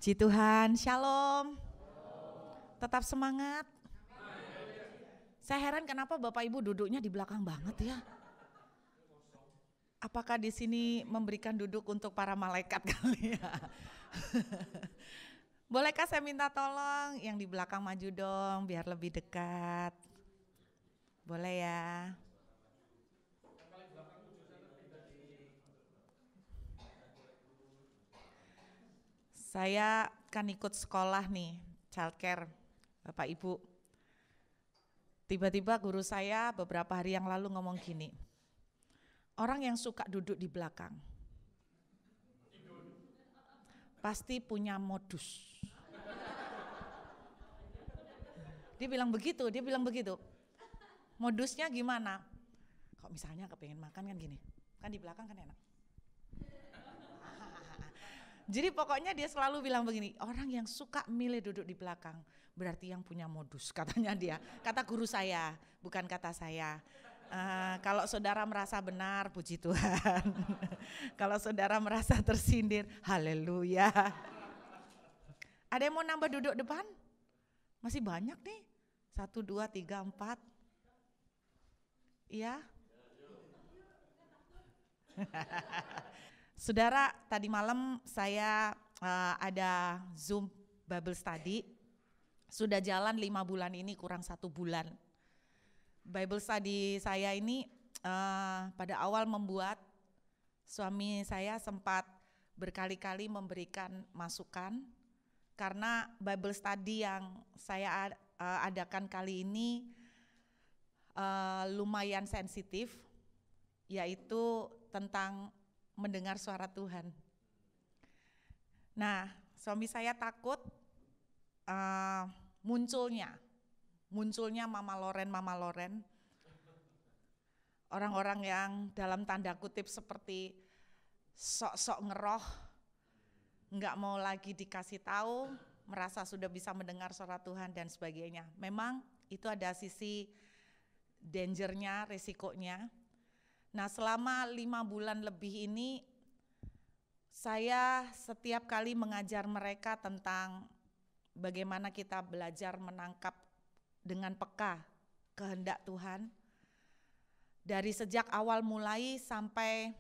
Puji Tuhan, shalom. Tetap semangat. Saya heran kenapa Bapak Ibu duduknya di belakang banget ya. Apakah di sini memberikan duduk untuk para malaikat kali ya? Bolehkah saya minta tolong yang di belakang maju dong biar lebih dekat. Boleh ya. Saya kan ikut sekolah nih, childcare, Bapak Ibu. Tiba-tiba guru saya beberapa hari yang lalu ngomong gini, orang yang suka duduk di belakang, pasti punya modus. Dia bilang begitu. Modusnya gimana? Kok misalnya kepengen makan kan gini, kan di belakang kan enak. Jadi pokoknya dia selalu bilang begini, orang yang suka milih duduk di belakang berarti yang punya modus, katanya dia. Kata guru saya, bukan kata saya. Kalau saudara merasa benar, puji Tuhan. Kalau saudara merasa tersindir, haleluya. Ada yang mau nambah duduk depan? Masih banyak nih. 1, 2, 3, 4. Iya. Saudara, tadi malam saya ada Zoom Bible Study, sudah jalan 5 bulan ini, kurang 1 bulan. Bible Study saya ini pada awal membuat, suami saya sempat berkali-kali memberikan masukan, karena Bible Study yang saya adakan kali ini lumayan sensitif, yaitu tentang mendengar suara Tuhan. Nah, suami saya takut munculnya Mama Loren, orang-orang yang dalam tanda kutip seperti sok-sok ngeroh, nggak mau lagi dikasih tahu, merasa sudah bisa mendengar suara Tuhan dan sebagainya. Memang itu ada sisi dangernya, resikonya. Nah, selama 5 bulan lebih ini saya setiap kali mengajar mereka tentang bagaimana kita belajar menangkap dengan peka kehendak Tuhan. Dari sejak awal mulai sampai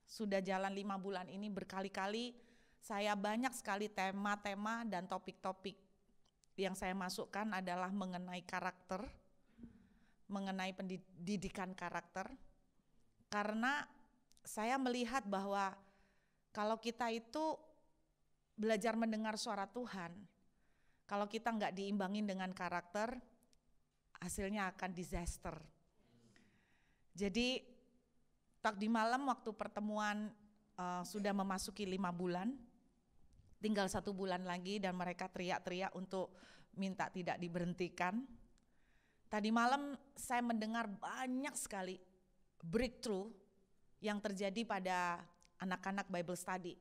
sudah jalan 5 bulan ini, berkali-kali saya banyak sekali tema-tema dan topik-topik yang saya masukkan adalah mengenai karakter, mengenai pendidikan karakter. Karena saya melihat bahwa kalau kita itu belajar mendengar suara Tuhan, kalau kita nggak diimbangin dengan karakter, hasilnya akan disaster. Jadi tadi malam waktu pertemuan sudah memasuki 5 bulan, tinggal 1 bulan lagi dan mereka teriak-teriak untuk minta tidak diberhentikan. Tadi malam saya mendengar banyak sekali breakthrough yang terjadi pada anak-anak Bible Study.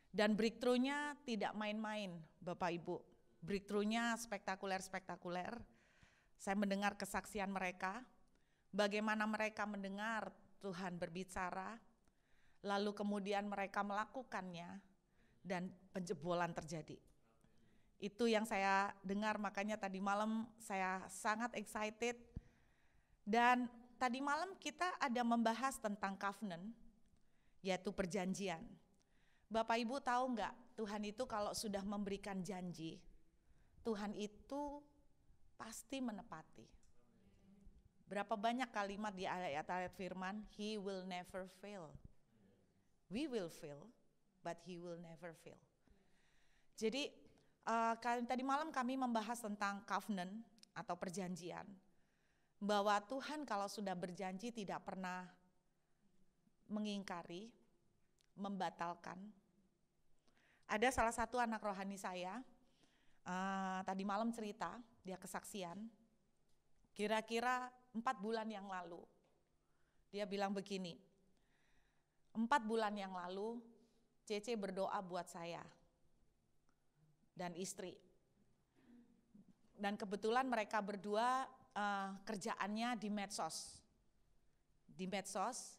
Dan breakthrough-nya tidak main-main Bapak Ibu. Breakthrough-nya spektakuler. Saya mendengar kesaksian mereka, bagaimana mereka mendengar Tuhan berbicara, lalu kemudian mereka melakukannya dan penjebolan terjadi. Itu yang saya dengar, makanya tadi malam saya sangat excited. Dan tadi malam kita ada membahas tentang covenant, yaitu perjanjian. Bapak Ibu tahu enggak, Tuhan itu kalau sudah memberikan janji, Tuhan itu pasti menepati. Berapa banyak kalimat di ayat-ayat firman, He will never fail. We will fail, but He will never fail. Jadi tadi malam kami membahas tentang covenant atau perjanjian. Bahwa Tuhan kalau sudah berjanji tidak pernah mengingkari, membatalkan. Ada salah satu anak rohani saya, tadi malam cerita, dia kesaksian, kira-kira 4 bulan yang lalu, dia bilang begini, 4 bulan yang lalu, Cece berdoa buat saya dan istri. Dan kebetulan mereka berdua kerjaannya di medsos,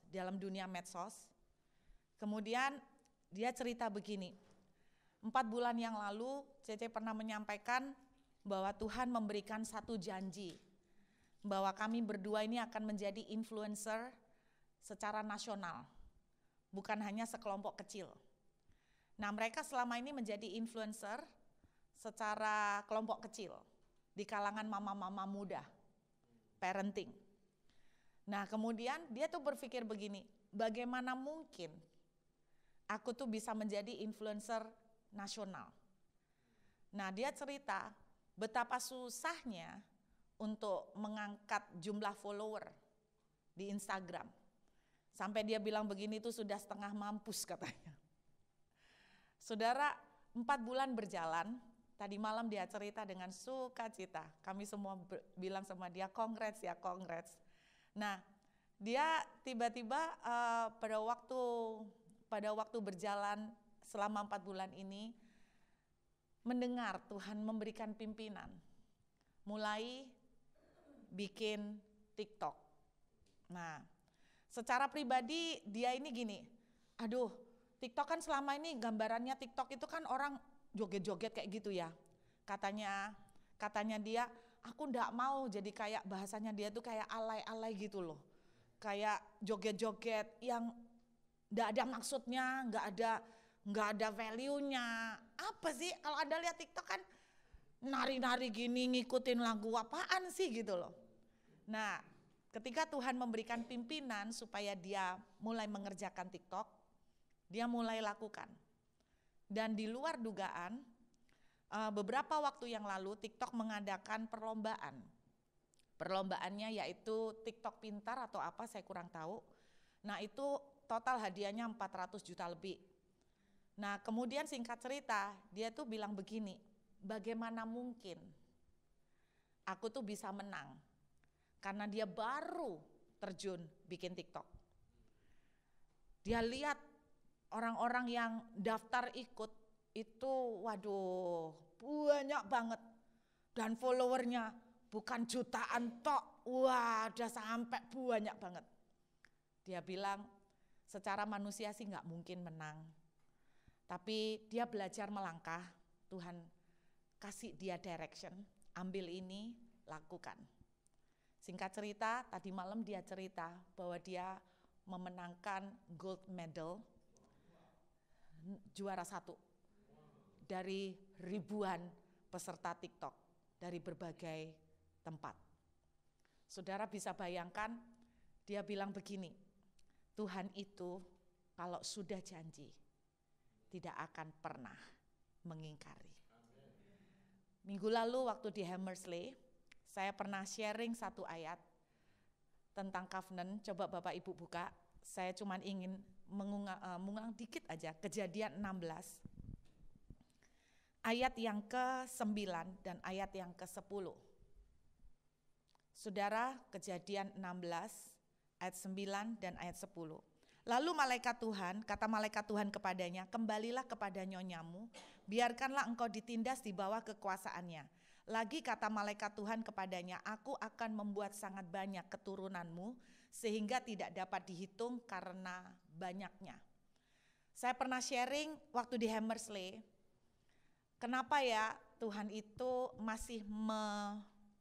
dalam dunia medsos. Kemudian dia cerita begini, 4 bulan yang lalu Cece pernah menyampaikan bahwa Tuhan memberikan satu janji bahwa kami berdua ini akan menjadi influencer secara nasional, bukan hanya sekelompok kecil. Nah, mereka selama ini menjadi influencer secara kelompok kecil di kalangan mama-mama muda, parenting. Nah, kemudian dia tuh berpikir begini, bagaimana mungkin aku tuh bisa menjadi influencer nasional. Nah, dia cerita betapa susahnya untuk mengangkat jumlah follower di Instagram. Sampai dia bilang begini itu sudah setengah mampus katanya. Saudara, 4 bulan berjalan, tadi malam dia cerita dengan sukacita. Kami semua bilang sama dia, congrats ya, congrats. Nah, dia tiba-tiba pada waktu berjalan selama 4 bulan ini, mendengar Tuhan memberikan pimpinan, mulai bikin TikTok. Nah, secara pribadi dia ini gini, aduh TikTok kan selama ini gambarannya TikTok itu kan orang joget-joget kayak gitu ya. Katanya dia, aku ndak mau jadi kayak bahasanya dia tuh kayak alay-alay gitu loh. Kayak joget-joget yang ndak ada maksudnya, nggak ada value-nya. Apa sih kalau Anda lihat TikTok kan nari-nari gini ngikutin lagu apaan sih gitu loh. Nah, ketika Tuhan memberikan pimpinan supaya dia mulai mengerjakan TikTok, dia mulai lakukan. Dan di luar dugaan, beberapa waktu yang lalu TikTok mengadakan perlombaan. Perlombaannya yaitu TikTok pintar atau apa saya kurang tahu. Nah, itu total hadiahnya 400 juta lebih. Nah, kemudian singkat cerita, dia tuh bilang begini, bagaimana mungkin aku tuh bisa menang? Karena dia baru terjun bikin TikTok. Dia lihat orang-orang yang daftar ikut itu, waduh, banyak banget. Dan followernya bukan jutaan tok, wah udah sampai banyak banget. Dia bilang, secara manusia sih gak mungkin menang. Tapi dia belajar melangkah, Tuhan kasih dia direction, ambil ini, lakukan. Singkat cerita, tadi malam dia cerita bahwa dia memenangkan gold medal, juara 1 dari ribuan peserta TikTok dari berbagai tempat. Saudara bisa bayangkan, dia bilang begini, Tuhan itu kalau sudah janji, tidak akan pernah mengingkari. Minggu lalu waktu di Hammersley, saya pernah sharing satu ayat tentang covenant. Coba Bapak Ibu buka, saya cuma ingin mengulang dikit aja, Kejadian 16. Ayat yang ke-9 dan ayat yang ke-10. Saudara, Kejadian 16, ayat 9 dan ayat 10. Lalu kata malaikat Tuhan kepadanya, kembalilah kepada nyonyamu, biarkanlah engkau ditindas di bawah kekuasaannya. Lagi kata malaikat Tuhan kepadanya, aku akan membuat sangat banyak keturunanmu, sehingga tidak dapat dihitung karena banyaknya. Saya pernah sharing waktu di Hammersley, kenapa ya Tuhan itu masih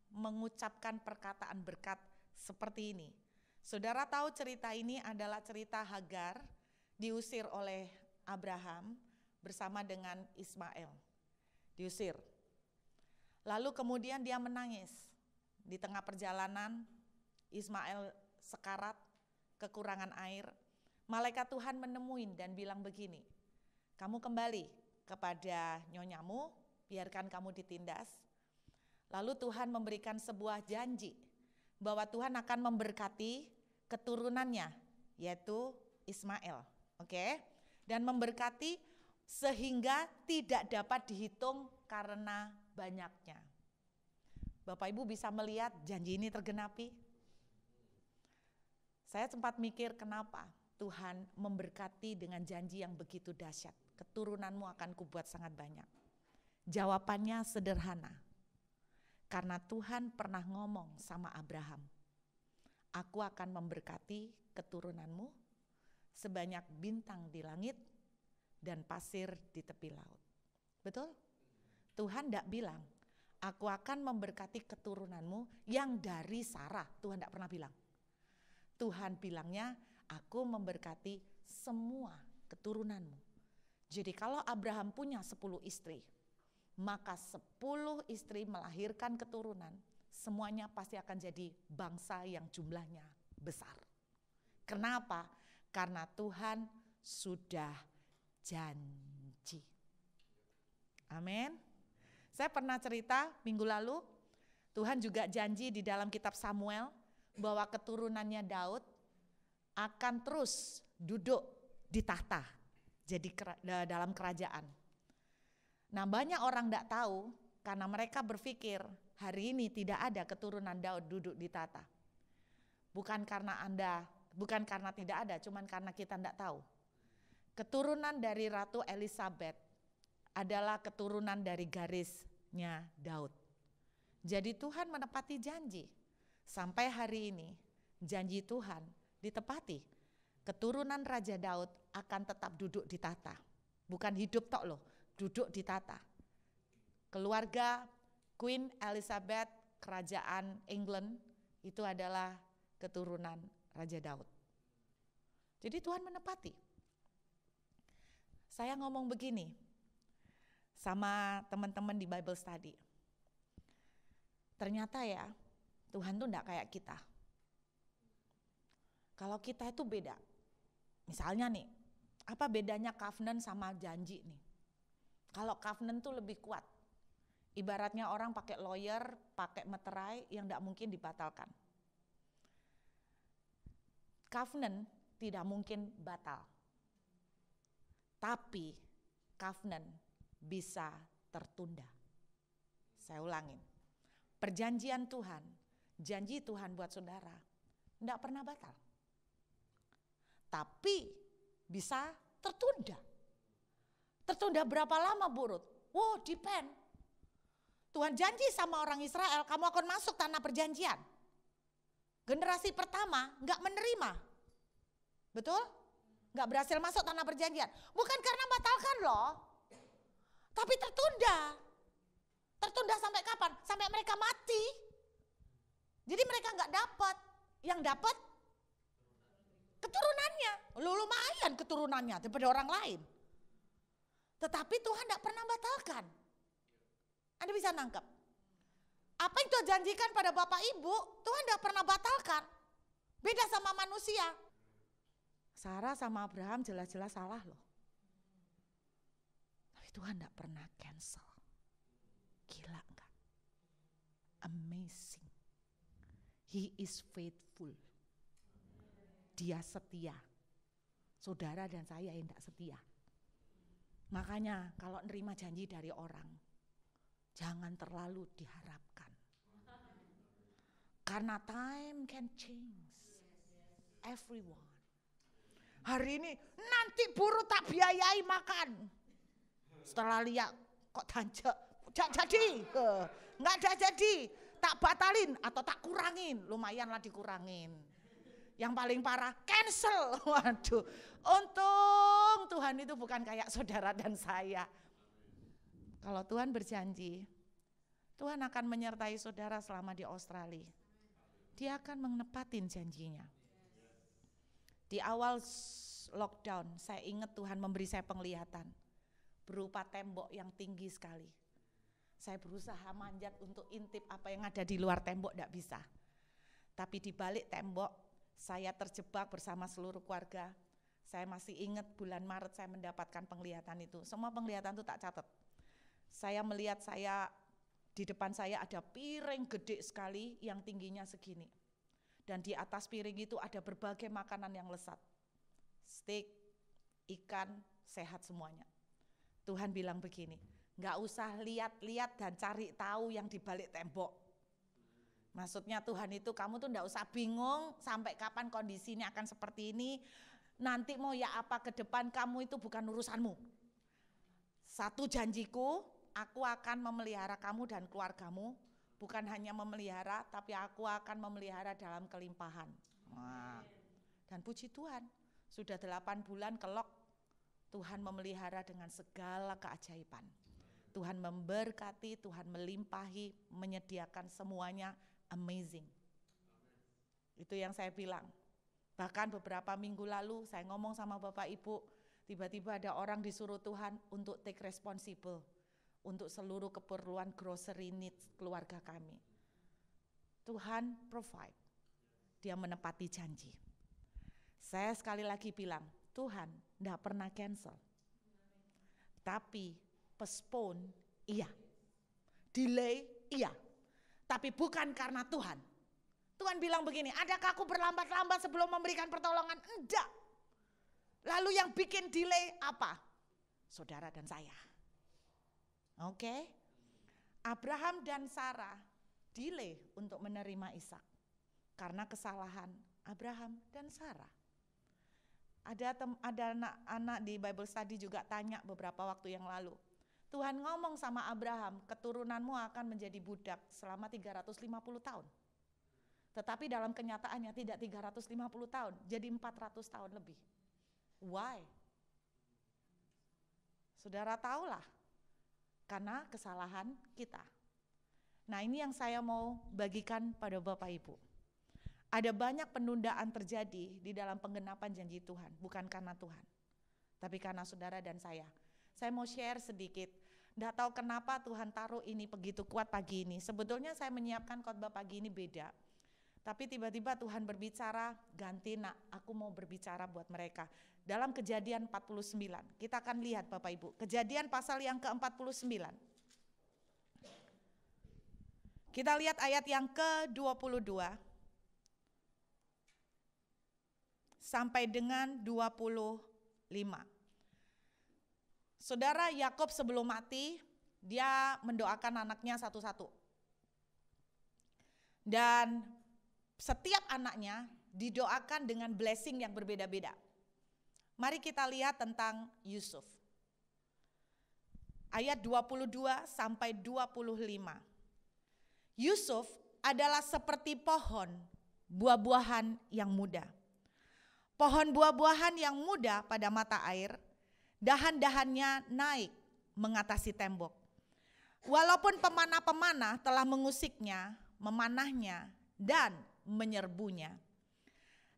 mengucapkan perkataan berkat seperti ini. Saudara tahu cerita ini adalah cerita Hagar diusir oleh Abraham bersama dengan Ismail. Diusir. Lalu kemudian dia menangis. Di tengah perjalanan Ismail sekarat, kekurangan air. Malaikat Tuhan menemuin dan bilang begini, kamu kembali kepada nyonyamu, biarkan kamu ditindas. Lalu Tuhan memberikan sebuah janji bahwa Tuhan akan memberkati keturunannya, yaitu Ismail, oke? Dan memberkati sehingga tidak dapat dihitung karena banyaknya. Bapak Ibu bisa melihat janji ini tergenapi? Saya sempat mikir kenapa Tuhan memberkati dengan janji yang begitu dahsyat. Keturunanmu akan kubuat sangat banyak. Jawabannya sederhana. Karena Tuhan pernah ngomong sama Abraham, aku akan memberkati keturunanmu sebanyak bintang di langit dan pasir di tepi laut. Betul? Tuhan tidak bilang, aku akan memberkati keturunanmu yang dari Sarah. Tuhan tidak pernah bilang. Tuhan bilangnya, aku memberkati semua keturunanmu. Jadi kalau Abraham punya 10 istri, maka 10 istri melahirkan keturunan, semuanya pasti akan jadi bangsa yang jumlahnya besar. Kenapa? Karena Tuhan sudah janji. Amin. Saya pernah cerita minggu lalu, Tuhan juga janji di dalam kitab Samuel bahwa keturunannya Daud akan terus duduk di tahta, jadi dalam kerajaan. Nah, banyak orang tidak tahu karena mereka berpikir hari ini tidak ada keturunan Daud duduk di tahta. Bukan karena tidak ada, cuman karena kita tidak tahu. Keturunan dari Ratu Elizabeth adalah keturunan dari garisnya Daud. Jadi Tuhan menepati janji. Sampai hari ini janji Tuhan ditepati. Keturunan Raja Daud akan tetap duduk di tahta. Bukan hidup tok loh, duduk di tahta. Keluarga Queen Elizabeth, kerajaan England, itu adalah keturunan Raja Daud. Jadi Tuhan menepati. Saya ngomong begini sama teman-teman di Bible Study. Ternyata ya, Tuhan tuh enggak kayak kita. Kalau kita itu beda. Misalnya nih, apa bedanya covenant sama janji nih? Kalau covenant tuh lebih kuat. Ibaratnya orang pakai lawyer, pakai meterai yang enggak mungkin dibatalkan. Covenant tidak mungkin batal. Tapi covenant bisa tertunda. Saya ulangin. Perjanjian Tuhan, janji Tuhan buat saudara, tidak pernah batal. Tapi bisa tertunda. Tertunda berapa lama Burut? Wow, depend. Tuhan janji sama orang Israel, kamu akan masuk tanah perjanjian. Generasi pertama nggak menerima. Betul? Nggak berhasil masuk tanah perjanjian. Bukan karena batalkan loh. Tapi tertunda. Tertunda sampai kapan? Sampai mereka mati. Jadi mereka nggak dapat. Yang dapat keturunannya. Lumayan keturunannya daripada orang lain. Tetapi Tuhan tidak pernah batalkan. Anda bisa nangkep. Apa yang Tuhan janjikan pada Bapak Ibu, Tuhan tidak pernah batalkan. Beda sama manusia. Sarah sama Abraham jelas-jelas salah loh. Tapi Tuhan tidak pernah cancel. Gila enggak? Amazing. He is faithful. Dia setia. Saudara dan saya yang tidak setia. Makanya kalau nerima janji dari orang, jangan terlalu diharapkan. Karena time can change everyone. Hari ini nanti Burut tak biayai makan. Setelah lihat kok tanjak. Jadi, nggak ada jadi, tak batalin atau tak kurangin, lumayanlah dikurangin. Yang paling parah cancel, waduh. Untung Tuhan itu bukan kayak saudara dan saya. Kalau Tuhan berjanji, Tuhan akan menyertai saudara selama di Australia. Dia akan menepatin janjinya. Di awal lockdown, saya ingat Tuhan memberi saya penglihatan berupa tembok yang tinggi sekali. Saya berusaha manjat untuk intip apa yang ada di luar tembok, tidak bisa. Tapi di balik tembok, saya terjebak bersama seluruh keluarga. Saya masih ingat bulan Maret saya mendapatkan penglihatan itu. Semua penglihatan itu tak catat. Saya melihat di depan saya ada piring gede sekali yang tingginya segini. Dan di atas piring itu ada berbagai makanan yang lezat. Steak, ikan, sehat semuanya. Tuhan bilang begini, nggak usah lihat-lihat dan cari tahu yang di balik tembok. Maksudnya Tuhan itu kamu tuh nggak usah bingung sampai kapan kondisi ini akan seperti ini. Nanti mau ya apa ke depan kamu itu bukan urusanmu. Satu janjiku, aku akan memelihara kamu dan keluargamu. Bukan hanya memelihara, tapi aku akan memelihara dalam kelimpahan. Nah, dan puji Tuhan, sudah 8 bulan kelok Tuhan memelihara dengan segala keajaiban. Tuhan memberkati, Tuhan melimpahi, menyediakan semuanya amazing. Itu yang saya bilang. Bahkan beberapa minggu lalu saya ngomong sama Bapak Ibu, tiba-tiba ada orang disuruh Tuhan untuk take responsible untuk seluruh keperluan grocery needs keluarga kami. Tuhan provide, Dia menepati janji. Saya sekali lagi bilang, Tuhan tidak pernah cancel. Tapi postpone, iya. Delay, iya. Tapi bukan karena Tuhan. Tuhan bilang begini, adakah aku berlambat-lambat sebelum memberikan pertolongan? Enggak. Lalu yang bikin delay apa? Saudara dan saya. Oke. Abraham dan Sarah delay untuk menerima Ishak karena kesalahan Abraham dan Sarah. Ada anak-anak di Bible study juga tanya beberapa waktu yang lalu. Tuhan ngomong sama Abraham, keturunanmu akan menjadi budak selama 350 tahun. Tetapi dalam kenyataannya tidak 350 tahun, jadi 400 tahun lebih. Why? Saudara tahulah, karena kesalahan kita. Nah, ini yang saya mau bagikan pada Bapak Ibu. Ada banyak penundaan terjadi di dalam penggenapan janji Tuhan, bukan karena Tuhan, tapi karena saudara dan saya. Saya mau share sedikit, enggak tahu kenapa Tuhan taruh ini begitu kuat pagi ini. Sebetulnya saya menyiapkan khotbah pagi ini beda, tapi tiba-tiba Tuhan berbicara, ganti nak, aku mau berbicara buat mereka. Dalam Kejadian 49, kita akan lihat Bapak Ibu, Kejadian pasal yang ke-49. Kita lihat ayat yang ke-22 sampai dengan 25. Saudara, Yakub sebelum mati, dia mendoakan anaknya satu-satu. Dan setiap anaknya didoakan dengan blessing yang berbeda-beda. Mari kita lihat tentang Yusuf. Ayat 22 sampai 25. Yusuf adalah seperti pohon buah-buahan yang muda. Pohon buah-buahan yang muda pada mata air, dahan-dahannya naik mengatasi tembok. Walaupun pemanah-pemanah telah mengusiknya, memanahnya, dan menyerbunya.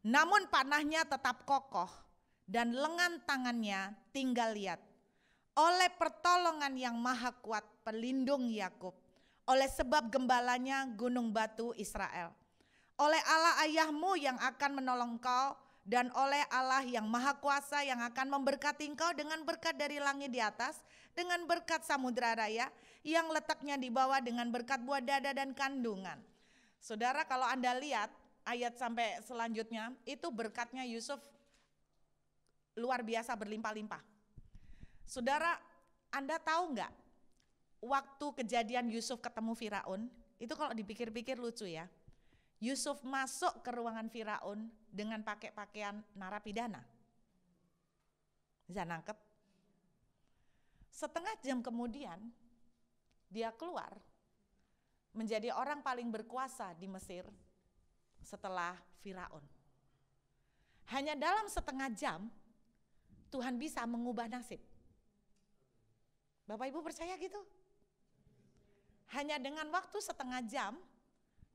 Namun panahnya tetap kokoh dan lengan tangannya tinggal liat. Oleh pertolongan yang maha kuat pelindung Yakub, oleh sebab gembalanya gunung batu Israel, oleh Allah ayahmu yang akan menolong kau, dan oleh Allah yang maha kuasa yang akan memberkati engkau dengan berkat dari langit di atas, dengan berkat samudera raya yang letaknya di bawah, dengan berkat buah dada dan kandungan. Saudara, kalau Anda lihat ayat sampai selanjutnya, itu berkatnya Yusuf luar biasa berlimpah-limpah. Saudara, Anda tahu enggak, waktu kejadian Yusuf ketemu Firaun, itu kalau dipikir-pikir lucu ya. Yusuf masuk ke ruangan Firaun dengan pakai pakaian narapidana. Bisa nangkep? Setengah jam kemudian, dia keluar menjadi orang paling berkuasa di Mesir setelah Firaun. Hanya dalam setengah jam, Tuhan bisa mengubah nasib. Bapak Ibu percaya gitu? Hanya dengan waktu setengah jam,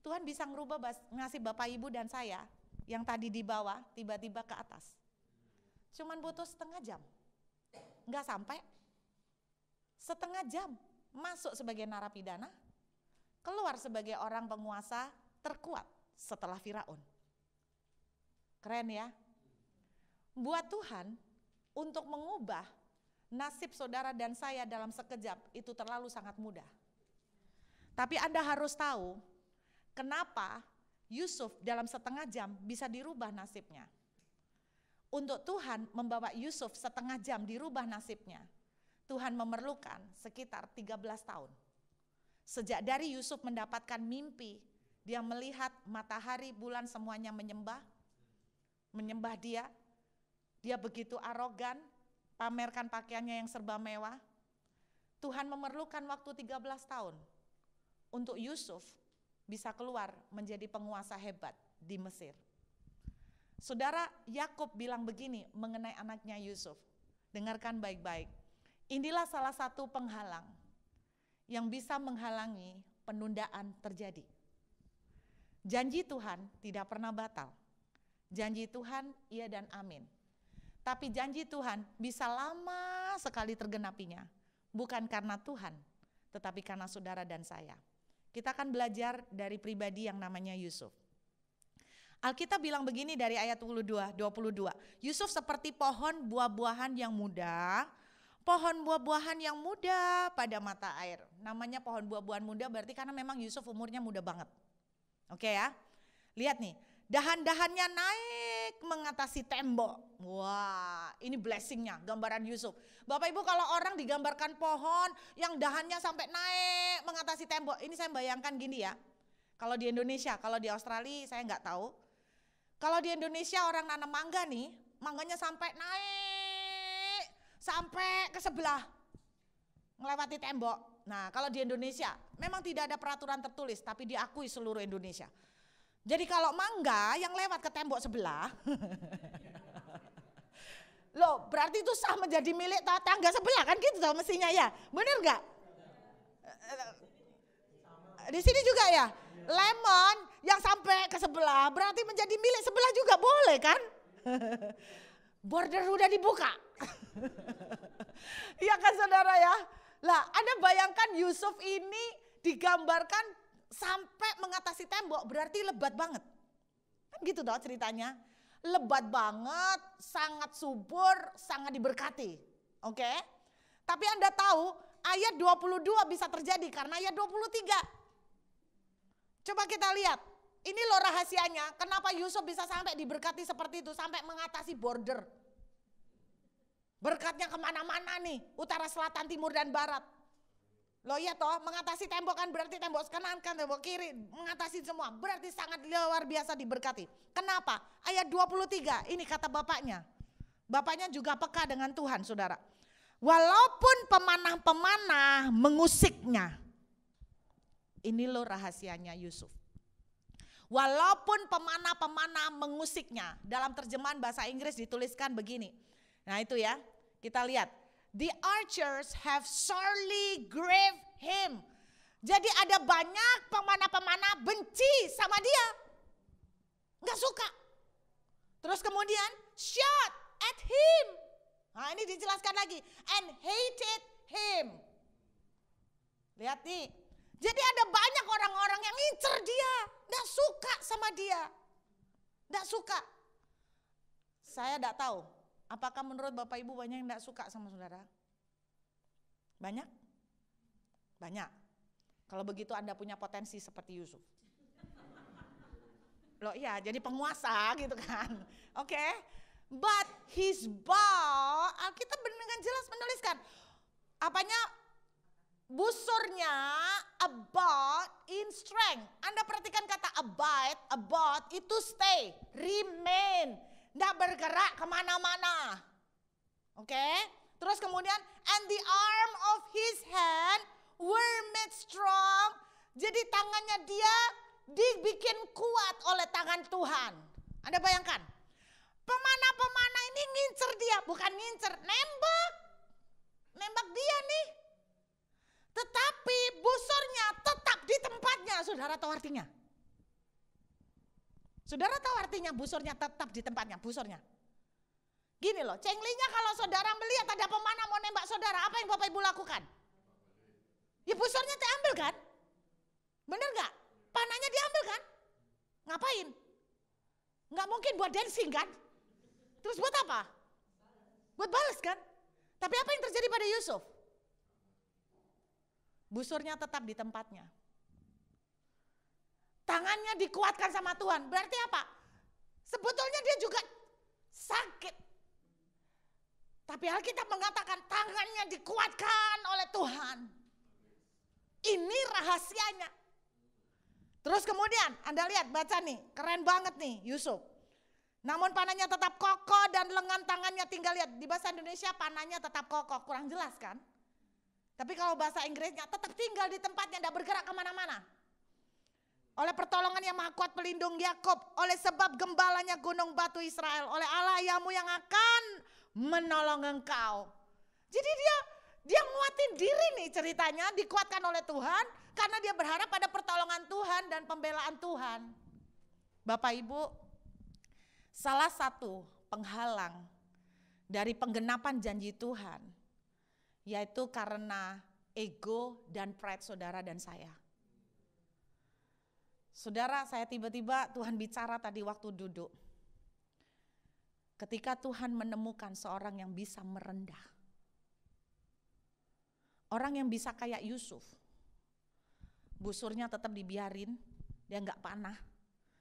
Tuhan bisa merubah nasib Bapak Ibu dan saya yang tadi di bawah tiba-tiba ke atas. Cuman butuh setengah jam. Enggak sampai. Setengah jam masuk sebagai narapidana, keluar sebagai orang penguasa terkuat setelah Firaun. Keren ya? Buat Tuhan untuk mengubah nasib saudara dan saya dalam sekejap itu terlalu sangat mudah. Tapi Anda harus tahu kenapa Yusuf dalam setengah jam bisa dirubah nasibnya. Untuk Tuhan membawa Yusuf setengah jam dirubah nasibnya, Tuhan memerlukan sekitar 13 tahun. Sejak dari Yusuf mendapatkan mimpi, dia melihat matahari, bulan semuanya menyembah dia. Dia begitu arogan, pamerkan pakaiannya yang serba mewah. Tuhan memerlukan waktu 13 tahun untuk Yusuf bisa keluar menjadi penguasa hebat di Mesir. Saudara, Yakub bilang begini mengenai anaknya Yusuf. Dengarkan baik-baik. Inilah salah satu penghalang yang bisa menghalangi penundaan terjadi. Janji Tuhan tidak pernah batal. Janji Tuhan iya dan amin. Tapi janji Tuhan bisa lama sekali tergenapinya. Bukan karena Tuhan, tetapi karena saudara dan saya. Kita akan belajar dari pribadi yang namanya Yusuf. Alkitab bilang begini dari ayat 22. Yusuf seperti pohon buah-buahan yang muda. Pohon buah-buahan yang muda pada mata air. Namanya pohon buah-buahan muda berarti karena memang Yusuf umurnya muda banget. Oke ya, lihat nih, dahan-dahannya naik mengatasi tembok. Wah, ini blessingnya, gambaran Yusuf. Bapak Ibu, kalau orang digambarkan pohon yang dahannya sampai naik mengatasi tembok, ini saya bayangkan gini ya. Kalau di Indonesia, kalau di Australia saya nggak tahu. Kalau di Indonesia orang nanam mangga nih, mangganya sampai naik, sampai ke sebelah, melewati tembok. Nah, kalau di Indonesia memang tidak ada peraturan tertulis, tapi diakui seluruh Indonesia. Jadi kalau mangga yang lewat ke tembok sebelah, loh berarti itu sah menjadi milik tangga sebelah kan gitu tau mestinya ya, bener gak? Di sini juga ya, lemon yang sampai ke sebelah berarti menjadi milik sebelah juga boleh kan? Border udah dibuka. Iya kan saudara ya? Lah, Anda bayangkan Yusuf ini digambarkan sampai mengatasi tembok, berarti lebat banget. Kan gitu dong ceritanya. Lebat banget, sangat subur, sangat diberkati. Oke? Tapi Anda tahu ayat 22 bisa terjadi karena ayat 23. Coba kita lihat. Ini loh rahasianya, kenapa Yusuf bisa sampai diberkati seperti itu, sampai mengatasi border. Berkatnya kemana-mana nih, utara, selatan, timur, dan barat. Loh iya toh, mengatasi tembok kan berarti tembok kanan kan, tembok kiri, mengatasi semua. Berarti sangat luar biasa diberkati. Kenapa? Ayat 23, ini kata bapaknya. Bapaknya juga peka dengan Tuhan, saudara. Walaupun pemanah-pemanah mengusiknya. Ini loh rahasianya Yusuf. Walaupun pemanah-pemanah mengusiknya. Dalam terjemahan bahasa Inggris dituliskan begini. Nah itu ya, kita lihat. The archers have sorely grieved him. Jadi ada banyak pemanah-pemanah benci sama dia. Gak suka. Terus kemudian shot at him. Nah ini dijelaskan lagi. And hated him. Lihat nih. Jadi ada banyak orang-orang yang ngincer dia. Gak suka sama dia. Gak suka. Saya gak tahu. Apakah menurut Bapak Ibu banyak yang tidak suka sama saudara? Banyak? Banyak. Kalau begitu Anda punya potensi seperti Yusuf. Loh iya, jadi penguasa gitu kan. Oke. But his bow, Alkitab dengan jelas menuliskan. Apanya? Busurnya about in strength. Anda perhatikan kata abide, about itu stay, remain. Tidak bergerak kemana-mana. Oke. Terus kemudian and the arm of his hand were made strong. Jadi tangannya dia dibikin kuat oleh tangan Tuhan. Anda bayangkan. Pemanah-pemanah ini ngincer dia. Bukan ngincer, nembak. Nembak dia nih. Tetapi busurnya tetap di tempatnya. Saudara tahu artinya? Saudara tahu artinya busurnya tetap di tempatnya, busurnya. Gini loh, cenglinya kalau saudara melihat ada pemanah mau nembak saudara, apa yang Bapak Ibu lakukan? Ya busurnya diambil kan? Bener gak? Panahnya diambil kan? Ngapain? Gak mungkin buat dancing kan? Terus buat apa? Buat balas kan? Tapi apa yang terjadi pada Yusuf? Busurnya tetap di tempatnya. Tangannya dikuatkan sama Tuhan. Berarti apa? Sebetulnya dia juga sakit. Tapi Alkitab mengatakan tangannya dikuatkan oleh Tuhan. Ini rahasianya. Terus kemudian Anda lihat, baca nih, keren banget nih Yusuf. Namun panahnya tetap kokoh dan lengan tangannya, tinggal lihat. Di bahasa Indonesia panahnya tetap kokoh, kurang jelas kan? Tapi kalau bahasa Inggrisnya tetap tinggal di tempatnya, tidak bergerak kemana-mana. Oleh pertolongan yang maha kuat pelindung Yakub, oleh sebab gembalanya gunung batu Israel, oleh Allah Yahmu yang akan menolong engkau. Jadi Dia nguatin diri nih ceritanya, dikuatkan oleh Tuhan karena dia berharap pada pertolongan Tuhan dan pembelaan Tuhan. Bapak Ibu, salah satu penghalang dari penggenapan janji Tuhan yaitu karena ego dan pride saudara dan saya. Saudara, saya tiba-tiba Tuhan bicara tadi waktu duduk. Ketika Tuhan menemukan seorang yang bisa merendah. Orang yang bisa kayak Yusuf. Busurnya tetap dibiarin, dia enggak panah.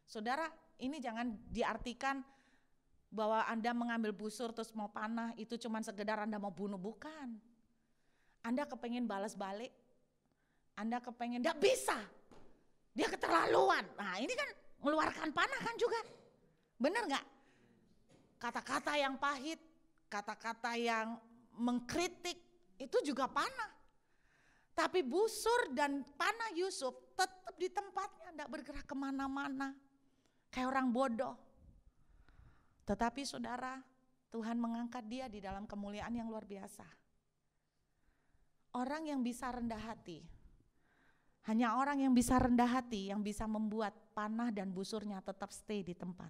Saudara, ini jangan diartikan bahwa Anda mengambil busur terus mau panah, itu cuma sekedar Anda mau bunuh, bukan. Anda kepengen balas balik, Anda kepengen, enggak bisa, dia keterlaluan. Nah ini kan mengeluarkan panah kan juga, benar enggak? Kata-kata yang pahit, kata-kata yang mengkritik, itu juga panah. Tapi busur dan panah Yusuf tetap di tempatnya, enggak bergerak kemana-mana. Kayak orang bodoh. Tetapi saudara, Tuhan mengangkat dia di dalam kemuliaan yang luar biasa. Orang yang bisa rendah hati, hanya orang yang bisa rendah hati yang bisa membuat panah dan busurnya tetap stay di tempat.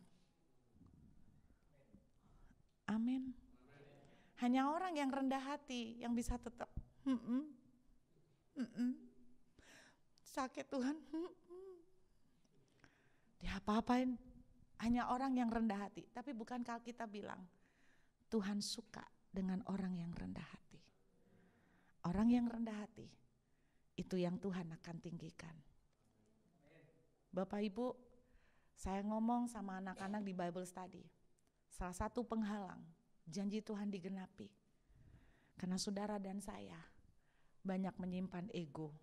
Amin. Hanya orang yang rendah hati yang bisa tetap sakit Tuhan, dia apa-apain. Hanya orang yang rendah hati. Tapi bukankah kita bilang Tuhan suka dengan orang yang rendah hati. Orang yang rendah hati itu yang Tuhan akan tinggikan. Bapak Ibu, saya ngomong sama anak-anak di Bible Study. Salah satu penghalang janji Tuhan digenapi karena saudara dan saya banyak menyimpan ego.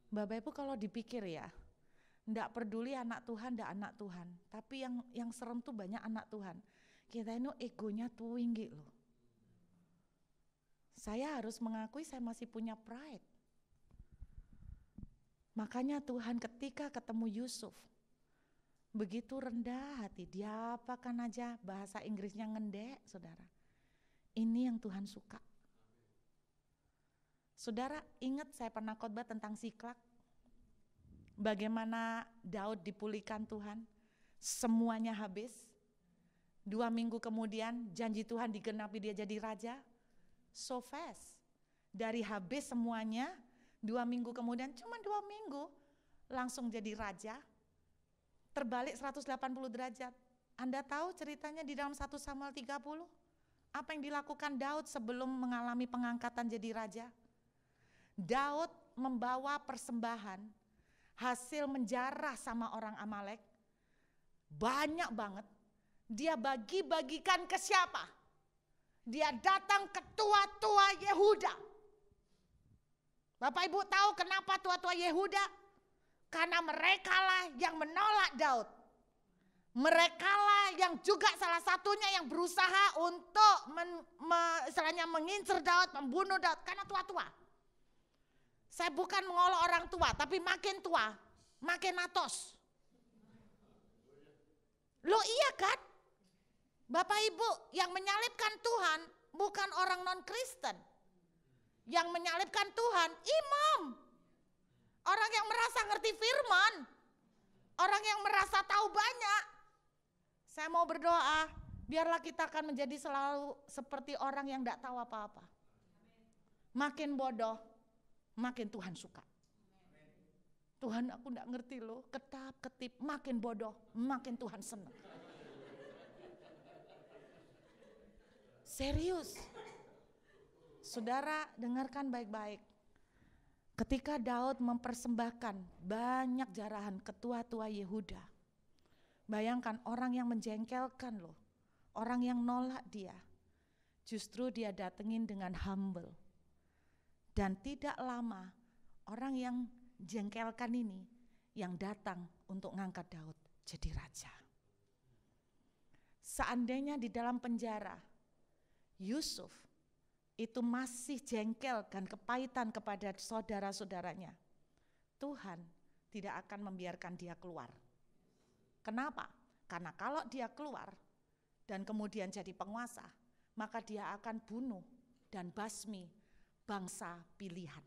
Bapak Ibu kalau dipikir ya, enggak peduli anak Tuhan, enggak anak Tuhan. Tapi yang serem tuh banyak anak Tuhan. Kita ini egonya tinggi loh. Saya harus mengakui saya masih punya pride. Makanya Tuhan ketika ketemu Yusuf, begitu rendah hati, dia apakan aja, bahasa Inggrisnya ngendek, saudara. Ini yang Tuhan suka. Saudara, ingat saya pernah khotbah tentang Siklak. Bagaimana Daud dipulihkan Tuhan, semuanya habis. 2 minggu kemudian janji Tuhan digenapi, dia jadi raja. So fast, dari habis semuanya, 2 minggu kemudian, cuma 2 minggu langsung jadi raja. Terbalik 180 derajat. Anda tahu ceritanya di dalam 1 Samuel 30? Apa yang dilakukan Daud sebelum mengalami pengangkatan jadi raja? Daud membawa persembahan hasil menjarah sama orang Amalek banyak banget. Dia bagi-bagikan ke siapa? Dia datang ke tua-tua Yehuda. Bapak Ibu tahu kenapa tua-tua Yehuda? Karena merekalah yang menolak Daud. Merekalah yang juga salah satunya yang berusaha untuk istilahnya mengincar Daud, membunuh Daud karena tua-tua. Saya bukan mengolok orang tua, tapi makin tua, makin atos. Loh iya kan? Bapak Ibu, yang menyalibkan Tuhan bukan orang non-Kristen. Yang menyalibkan Tuhan, imam. Orang yang merasa ngerti firman. Orang yang merasa tahu banyak. Saya mau berdoa, biarlah kita akan menjadi selalu seperti orang yang tidak tahu apa-apa. Makin bodoh, makin Tuhan suka. Tuhan, aku enggak ngerti loh, ketap-ketip, makin bodoh, makin Tuhan senang. Serius. Saudara, dengarkan baik-baik. Ketika Daud mempersembahkan banyak jarahan ke tua-tua Yehuda, bayangkan orang yang menjengkelkan loh, orang yang nolak dia, justru dia datengin dengan humble. Dan tidak lama orang yang jengkelkan ini yang datang untuk ngangkat Daud jadi raja. Seandainya di dalam penjara Yusuf itu masih jengkel dan kepahitan kepada saudara-saudaranya, Tuhan tidak akan membiarkan dia keluar. Kenapa? Karena kalau dia keluar dan kemudian jadi penguasa, maka dia akan bunuh dan basmi bangsa pilihan.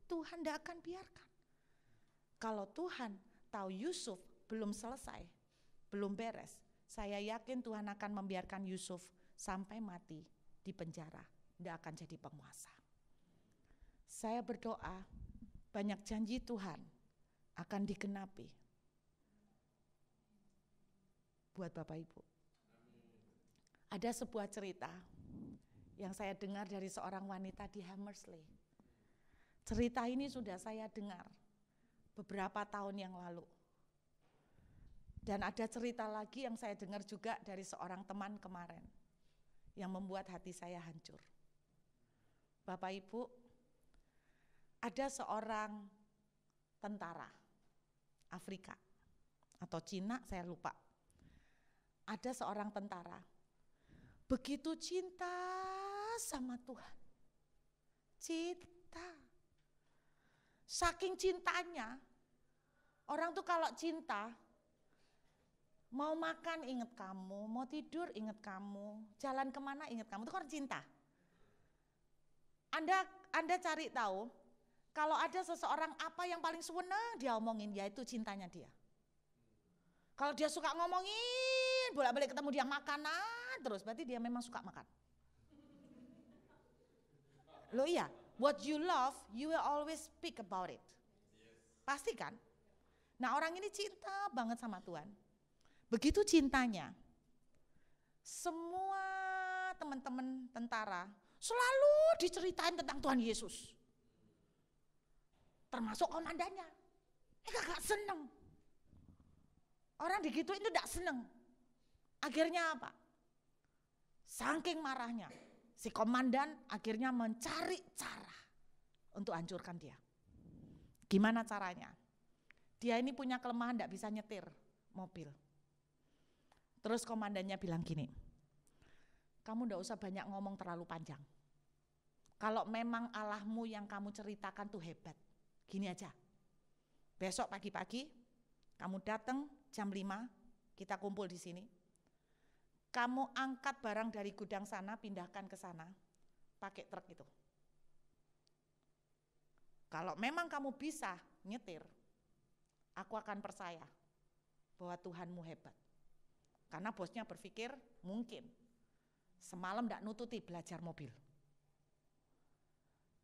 Tuhan tidak akan biarkan. Kalau Tuhan tahu Yusuf belum selesai, belum beres, saya yakin Tuhan akan membiarkan Yusuf sampai mati di penjara, tidak akan jadi penguasa. Saya berdoa banyak janji Tuhan akan digenapi buat Bapak Ibu. Ada sebuah cerita yang saya dengar dari seorang wanita di Hammersley. Cerita ini sudah saya dengar beberapa tahun yang lalu. Dan ada cerita lagi yang saya dengar juga dari seorang teman kemarin yang membuat hati saya hancur. Bapak Ibu, ada seorang tentara Afrika atau Cina, saya lupa. Ada seorang tentara begitu cinta sama Tuhan. Cinta. Saking cintanya, orang tuh kalau cinta, mau makan ingat kamu, mau tidur ingat kamu, jalan kemana ingat kamu, itu kan cinta. Anda cari tahu, kalau ada seseorang apa yang paling senang dia omongin, yaitu cintanya dia. Kalau dia suka ngomongin, bolak-balik ketemu dia makanan terus, berarti dia memang suka makan. Loh iya, what you love, you will always speak about it. Pasti kan? Nah, orang ini cinta banget sama Tuhan. Begitu cintanya, semua teman-teman tentara selalu diceritain tentang Tuhan Yesus. Termasuk komandannya. Gak seneng. Orang digituin itu gak seneng. Akhirnya apa? Saking marahnya, si komandan akhirnya mencari cara untuk hancurkan dia. Gimana caranya? Dia ini punya kelemahan gak bisa nyetir mobil. Terus komandannya bilang gini, kamu gak usah banyak ngomong terlalu panjang. Kalau memang Allahmu yang kamu ceritakan tuh hebat, gini aja. Besok pagi-pagi kamu datang jam 5, kita kumpul di sini. Kamu angkat barang dari gudang sana, pindahkan ke sana, pakai truk itu. Kalau memang kamu bisa nyetir, aku akan percaya bahwa Tuhanmu hebat. Karena bosnya berpikir mungkin semalam tidak nututi belajar mobil.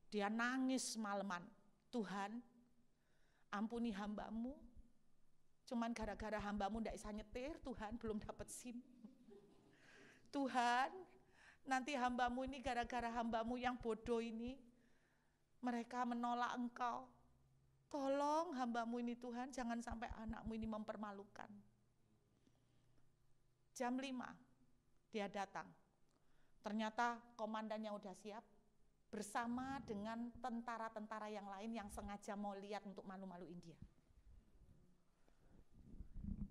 Dia nangis semalaman, Tuhan ampuni hambamu, cuman gara-gara hambamu tidak bisa nyetir, Tuhan belum dapat SIM. Tuhan, nanti hambamu ini gara-gara hambamu yang bodoh ini, mereka menolak Engkau. Tolong hambamu ini Tuhan, jangan sampai anakmu ini mempermalukan. Jam 5 dia datang. Ternyata komandannya udah siap bersama dengan tentara-tentara yang lain yang sengaja mau lihat untuk malu-maluin dia.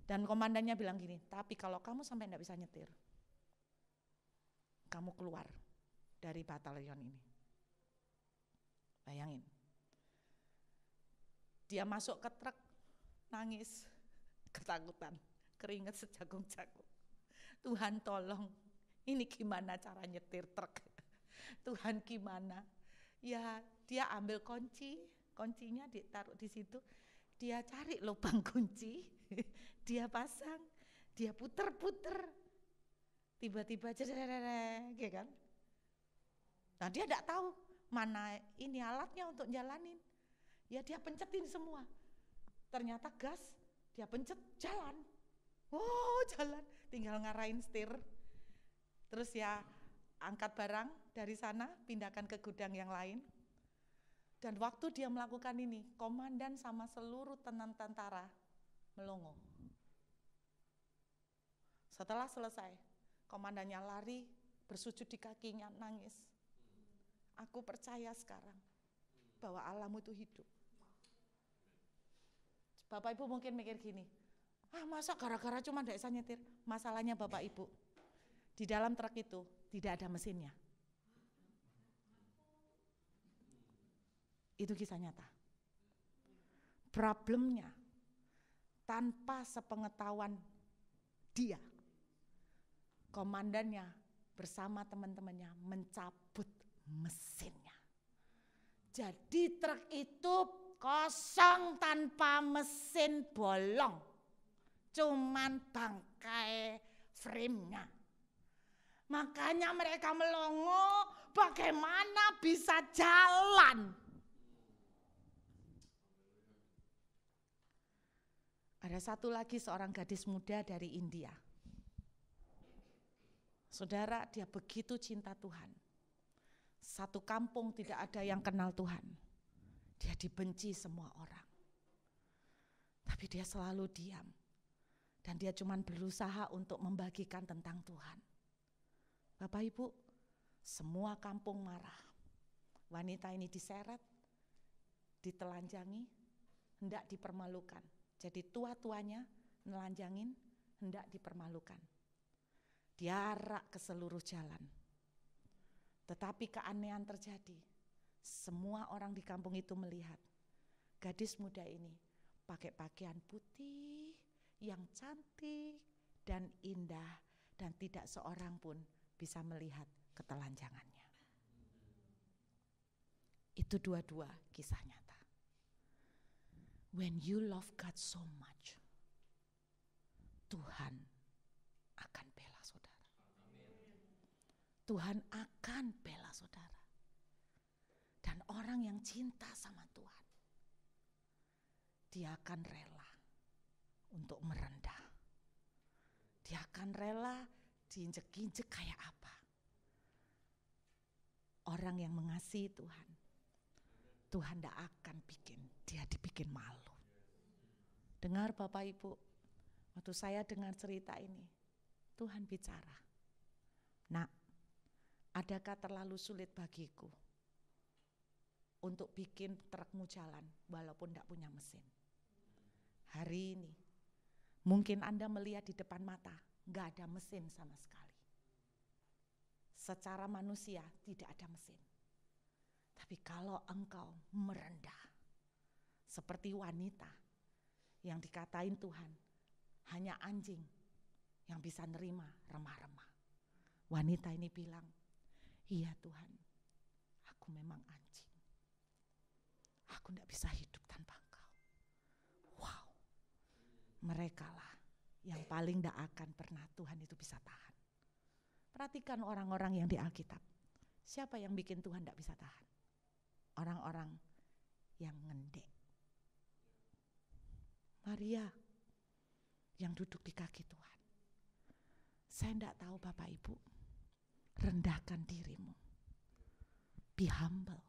Dan komandannya bilang gini, tapi kalau kamu sampai enggak bisa nyetir, kamu keluar dari batalion ini. Bayangin. Dia masuk ke truk, nangis, ketakutan, keringat sejagung-jagung. Tuhan tolong, ini gimana cara nyetir truk? Tuhan gimana? Ya dia ambil kuncinya ditaruh di situ, dia cari lubang kunci, dia pasang, dia puter-puter, tiba-tiba cederek, ya kan? Nah dia tidak tahu mana ini alatnya untuk jalanin, ya dia pencetin semua. Ternyata gas, dia pencet jalan. Oh jalan, tinggal ngarahin setir. Terus ya angkat barang dari sana, pindahkan ke gudang yang lain. Dan waktu dia melakukan ini, komandan sama seluruh tentara melongo. Setelah selesai, komandannya lari, bersujud di kakinya, nangis. Aku percaya sekarang bahwa Allahmu itu hidup. Bapak Ibu mungkin mikir gini, masa gara-gara cuma tidak bisa nyetir? Masalahnya Bapak Ibu, di dalam truk itu tidak ada mesinnya. Itu kisah nyata. Problemnya, tanpa sepengetahuan dia, komandannya bersama teman-temannya mencabut mesinnya. Jadi truk itu kosong tanpa mesin bolong. Cuman bangkai frame-nya. Makanya mereka melongo, bagaimana bisa jalan? Ada satu lagi seorang gadis muda dari India. Saudara, dia begitu cinta Tuhan. Satu kampung tidak ada yang kenal Tuhan. Dia dibenci semua orang. Tapi dia selalu diam. Dan dia cuma berusaha untuk membagikan tentang Tuhan. Bapak Ibu, semua kampung marah. Wanita ini diseret, ditelanjangi, hendak dipermalukan. Jadi tua-tuanya nelanjangin, hendak dipermalukan. Diarak ke seluruh jalan. Tetapi keanehan terjadi. Semua orang di kampung itu melihat gadis muda ini pakai pakaian putih yang cantik dan indah, dan tidak seorang pun bisa melihat ketelanjangannya. Itu dua-dua kisah nyata. When you love God so much, Tuhan akan bela saudara. Tuhan akan bela saudara. Dan orang yang cinta sama Tuhan, dia akan rela untuk merendah. Dia akan rela diinjek-injek kayak apa. Orang yang mengasihi Tuhan, Tuhan tidak akan bikin dia dibikin malu. Dengar Bapak Ibu, waktu saya dengar cerita ini, Tuhan bicara, "Nak, adakah terlalu sulit bagiku untuk bikin trukmu jalan walaupun tidak punya mesin?" Hari ini, mungkin Anda melihat di depan mata, gak ada mesin sama sekali. Secara manusia tidak ada mesin. Tapi kalau engkau merendah, seperti wanita yang dikatain Tuhan, hanya anjing yang bisa nerima remah-remah. Wanita ini bilang, "Iya Tuhan, aku memang anjing. Aku tidak bisa hidup tanpa Engkau." Wow, mereka lah yang paling tidak akan pernah Tuhan itu bisa tahan. Perhatikan orang-orang yang di Alkitab. Siapa yang bikin Tuhan tidak bisa tahan? Orang-orang yang ngendek. Maria yang duduk di kaki Tuhan. Saya tidak tahu Bapak Ibu, rendahkan dirimu. Be humble.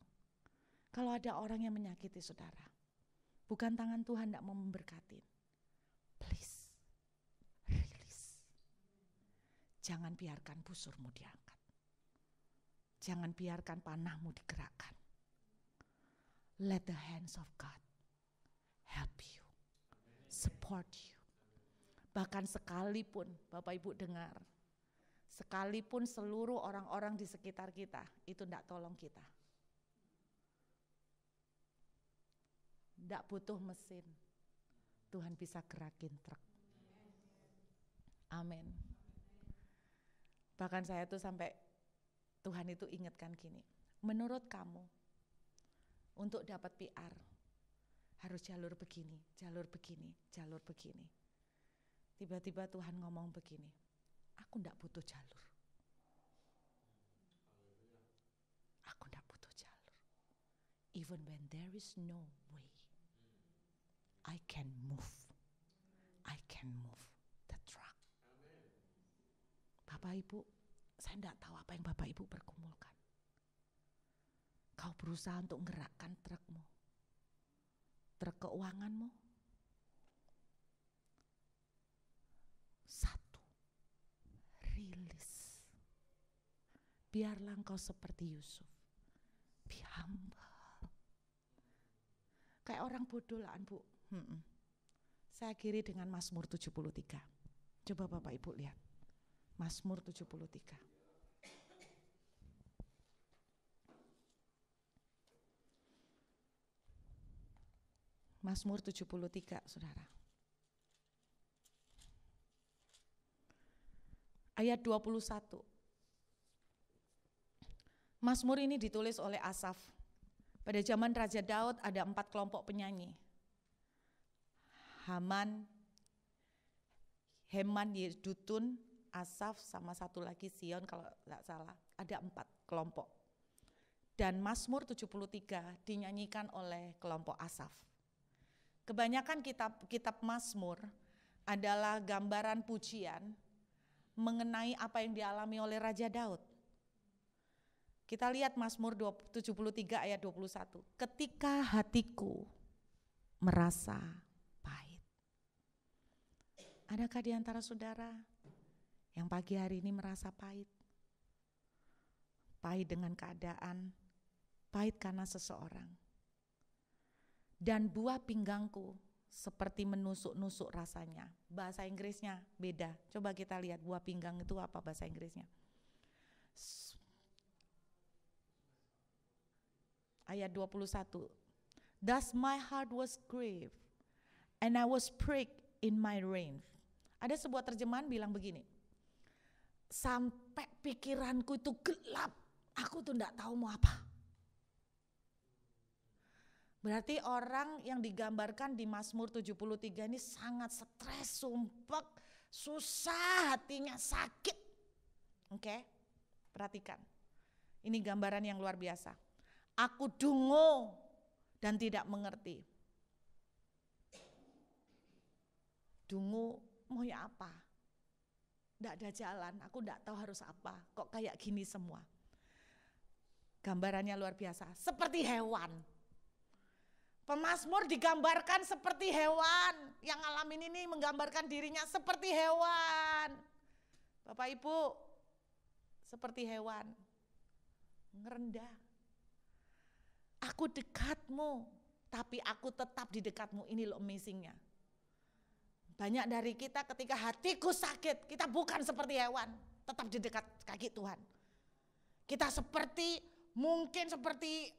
Kalau ada orang yang menyakiti saudara, bukan tangan Tuhan tidak mau memberkati. Please, release. Jangan biarkan busurmu diangkat. Jangan biarkan panahmu digerakkan. Let the hands of God help you, support you. Bahkan sekalipun, Bapak Ibu dengar, sekalipun seluruh orang-orang di sekitar kita itu tidak tolong kita. Tidak butuh mesin, Tuhan bisa gerakin truk. Amin. Bahkan saya tuh sampai Tuhan itu ingatkan gini, menurut kamu untuk dapat PR harus jalur begini, jalur begini, jalur begini. Tiba-tiba Tuhan ngomong begini, aku enggak butuh jalur. Aku enggak butuh jalur. Even when there is no way, I can move. I can move the truck. Bapak Ibu, saya enggak tahu apa yang Bapak Ibu pergumulkan. Kau berusaha untuk menggerakkan trukmu, truk keuanganmu. Satu, rilis. Biarlah engkau seperti Yusuf, be humble. Kayak orang bodoh lah Bu. Saya akhiri dengan Mazmur 73. Coba Bapak Ibu lihat, Mazmur 73. Mazmur 73, saudara. Ayat 21. Mazmur ini ditulis oleh Asaf. Pada zaman Raja Daud ada 4 kelompok penyanyi. Heman, Yedutun, Asaf, sama satu lagi Sion kalau tidak salah. Ada 4 kelompok. Dan Mazmur 73 dinyanyikan oleh kelompok Asaf. Kebanyakan kitab Mazmur adalah gambaran pujian mengenai apa yang dialami oleh Raja Daud. Kita lihat Mazmur 73 ayat 21. Ketika hatiku merasa pahit. Adakah di antara saudara yang pagi hari ini merasa pahit? Pahit dengan keadaan, pahit karena seseorang. Dan buah pinggangku seperti menusuk-nusuk rasanya. Bahasa Inggrisnya beda. Coba kita lihat buah pinggang itu apa bahasa Inggrisnya. Ayat 21. Thus my heart was grieved and I was pricked in my reins. Ada sebuah terjemahan bilang begini. Sampai pikiranku itu gelap. Aku tuh enggak tahu mau apa. Berarti orang yang digambarkan di Mazmur 73 ini sangat stres, sumpek, susah, hatinya sakit. Oke, perhatikan. Ini gambaran yang luar biasa. Aku dungu dan tidak mengerti. Dungu mau ya apa? Tidak ada jalan, aku tidak tahu harus apa. Kok kayak gini semua? Gambarannya luar biasa, seperti hewan. Pemazmur digambarkan seperti hewan. Yang ngalamin ini menggambarkan dirinya seperti hewan. Bapak Ibu, seperti hewan. Ngerendah. Aku dekatmu, tapi aku tetap di dekatmu. Ini loh amazingnya. Banyak dari kita ketika hatiku sakit, kita bukan seperti hewan, tetap di dekat kaki Tuhan. Kita mungkin seperti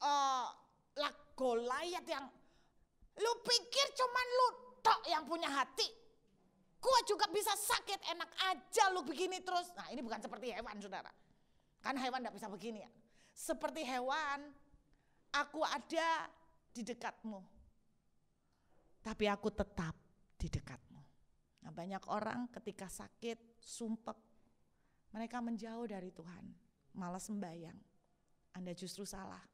Goliat yang lu pikir cuman lu tok yang punya hati. Gua juga bisa sakit, enak aja lu begini terus. Nah ini bukan seperti hewan saudara. Kan hewan gak bisa begini ya. Seperti hewan, aku ada di dekatmu, tapi aku tetap di dekatmu. Nah, banyak orang ketika sakit, sumpek, mereka menjauh dari Tuhan, malas sembahyang. Anda justru salah.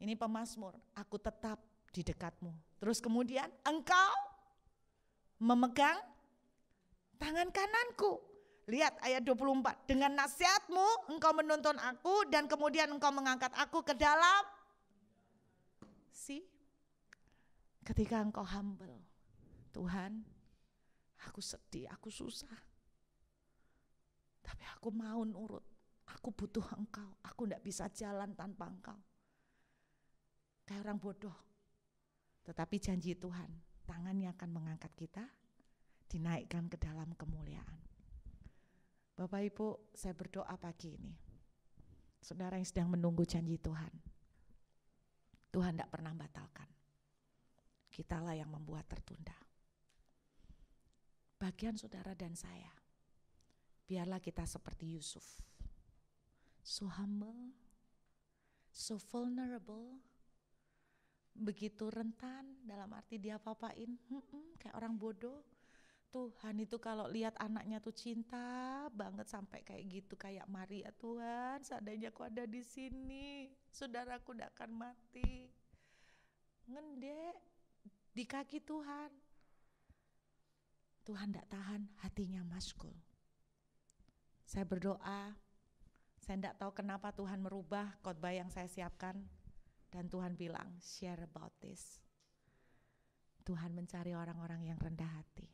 Ini pemazmur, aku tetap di dekatmu. Terus kemudian engkau memegang tangan kananku. Lihat ayat 24, dengan nasihatmu engkau menuntun aku dan kemudian engkau mengangkat aku ke dalam. Ketika engkau humble, Tuhan, aku sedih, aku susah, tapi aku mau nurut, aku butuh engkau, aku tidak bisa jalan tanpa engkau. Kayak orang bodoh, tetapi janji Tuhan, tangannya akan mengangkat kita, dinaikkan ke dalam kemuliaan. Bapak Ibu, saya berdoa pagi ini, saudara yang sedang menunggu janji Tuhan, Tuhan tidak pernah batalkan. Kitalah yang membuat tertunda. Bagian saudara dan saya, biarlah kita seperti Yusuf. So humble, so vulnerable, begitu rentan dalam arti dia apa-apain, kayak orang bodoh. Tuhan itu kalau lihat anaknya tuh cinta banget sampai kayak gitu, kayak Maria. Tuhan, seandainya aku ada di sini, saudaraku tidak akan mati. Ngendek di kaki Tuhan. Tuhan tidak tahan, hatinya maskul. Saya berdoa, saya tidak tahu kenapa Tuhan merubah khotbah yang saya siapkan. Dan Tuhan bilang, share about this. Tuhan mencari orang-orang yang rendah hati.